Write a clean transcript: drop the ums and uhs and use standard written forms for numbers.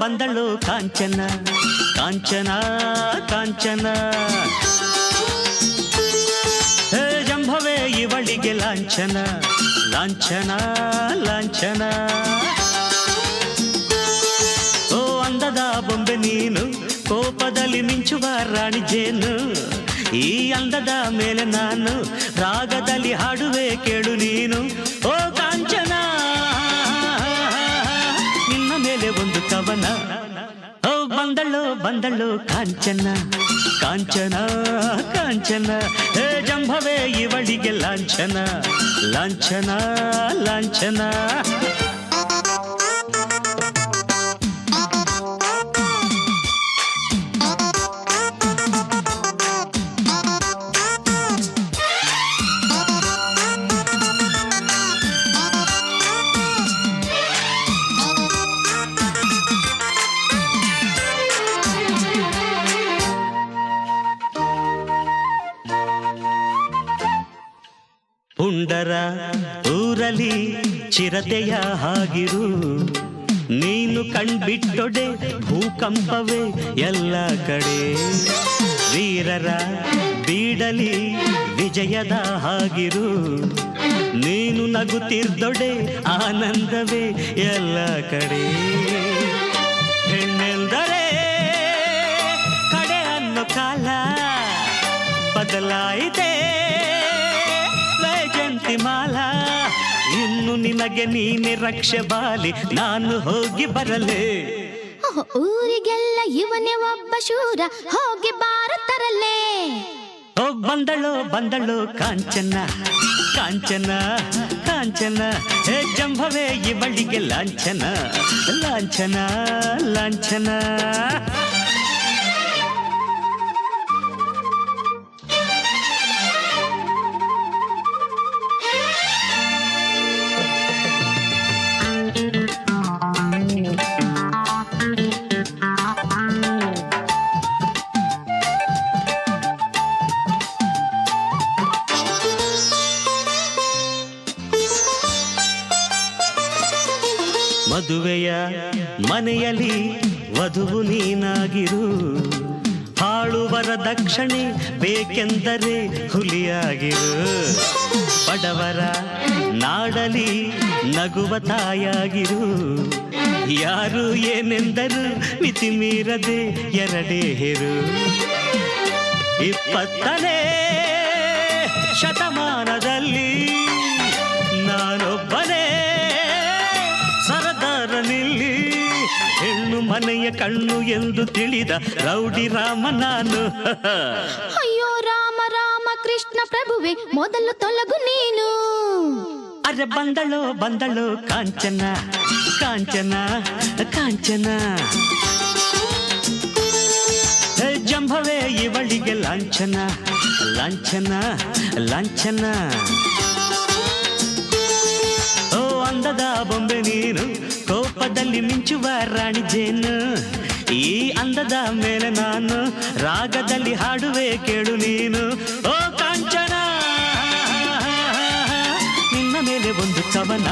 ಬಂದಳು ಕಾಂಚನ ಕಾಂಚನ ಕಾಂಚನ ಜಂಭವೇ ಇವಳಿಗೆ ಲಾಂಛನ ಲಾಂಛನ ಲಾಂಛನ ಓ ಅಂದದ ಬೊಂಬೆ ನೀನು ಕೋಪದಲ್ಲಿ ಮಿಂಚುವ ರಾಣಿ ಜೇನು ಈ ಅಂದದ ಮೇಲೆ ನಾನು ರಾಗದಲ್ಲಿ ಹಾಡುವೆ ಕೇಳು ನೀನು ಓ ಕಾಂಚನ ನಿನ್ನ ಮೇಲೆ ಒಂದು ಕವನ ಓ ಬಂದಳು ಕಾಂಚನ ಕಾಂಚನ ಕಾಂಚನ ಹೇ ಜಂಭವೇ ಇವಳಿಗೆ ಲಾಂಛನ ಲಾಂಛನ ಲಾಂಛನ ಪುಂಡರ ಊರಲಿ ಚಿರತೆಯ ಹಾಗಿರು ನೀನು ಕಣ್ಬಿಟ್ಟೊಡೆ ಭೂಕಂಪವೇ ಎಲ್ಲ ಕಡೆ ವೀರರ ಬೀಡಲಿ ವಿಜಯದ ಹಾಗಿರು ನೀನು ನಗುತ್ತಿರ್ದೊಡೆ ಆನಂದವೇ ಎಲ್ಲ ಕಡೆ ಹೆಣ್ಣೆಂದರೆ ಕಡೆ ಅನ್ನೋ ಕಾಲ ಬದಲಾಯಿತೆ ಮಾಲಾ ಇನ್ನು ನಿನಗೆ ನೀನೆ ರಕ್ಷೆ ಬಾಲಿ ನಾನು ಹೋಗಿ ಬರಲೇ ಊರಿಗೆಲ್ಲ ಇವನೇ ಒಬ್ಬ ಶೂರ ಹೋಗಿ ಬಾರತರಲೇ ಓ ಬಂದಳು ಕಾಂಚನ ಕಾಂಚನ ಕಾಂಚನ ಹೇ ಜಂಭವೇ ಇವಳಿಗೆ ಲಾಂಛನ ಲಾಂಛನ ಲಾಂಛನ ಮದುವೆಯ ಮನೆಯಲ್ಲಿ ವಧುವು ನೀನಾಗಿರು ಹಾಳುವರ ದಕ್ಷಿಣೆ ಬೇಕೆಂದರೆ ಹುಲಿಯಾಗಿರು ಬಡವರ ನಾಡಲಿ ನಗುವ ತಾಯಾಗಿರು ಯಾರು ಏನೆಂದರು ಮಿತಿ ಮೀರದೆ ಎರಡೇ ಹೆರು 20ನೇ ಶತಮಾನದಲ್ಲಿ ನಾನೊಬ್ಬನೇ ಸರದಾರನಿಲ್ಲಿ ಹೆಣ್ಣು ಮನೆಯ ಕಣ್ಣು ಎಂದು ತಿಳಿದ ರೌಡಿ ರಾಮ ನಾನು ಅಯ್ಯೋ ರಾಮ ರಾಮ ಕೃಷ್ಣ ಪ್ರಭುವೆ ಮೊದಲು ತೊಲಗು ನೀನು ಅರೆ ಬಂದಳು ಕಾಂಚನ ಕಾಂಚನ ಕಾಂಚನ ಜಂಭವೇ ಇವಳಿಗೆ ಲಾಂಛನ ಲಾಂಛನ ಲಾಂಛನ ಓ ಅಂದದ ಬೊಂಬೆ ನೀನು ಕೋಪದಲ್ಲಿ ಮಿಂಚುವ ರಾಣಿ ಜೇನು ಈ ಅಂದದ ಮೇಲೆ ನಾನು ರಾಗದಲ್ಲಿ ಹಾಡುವೆ ಕೇಳು ನೀನು ಓ ಕಾಂಚನ ನಿನ್ನ ಮೇಲೆ ಒಂದು ಕವನ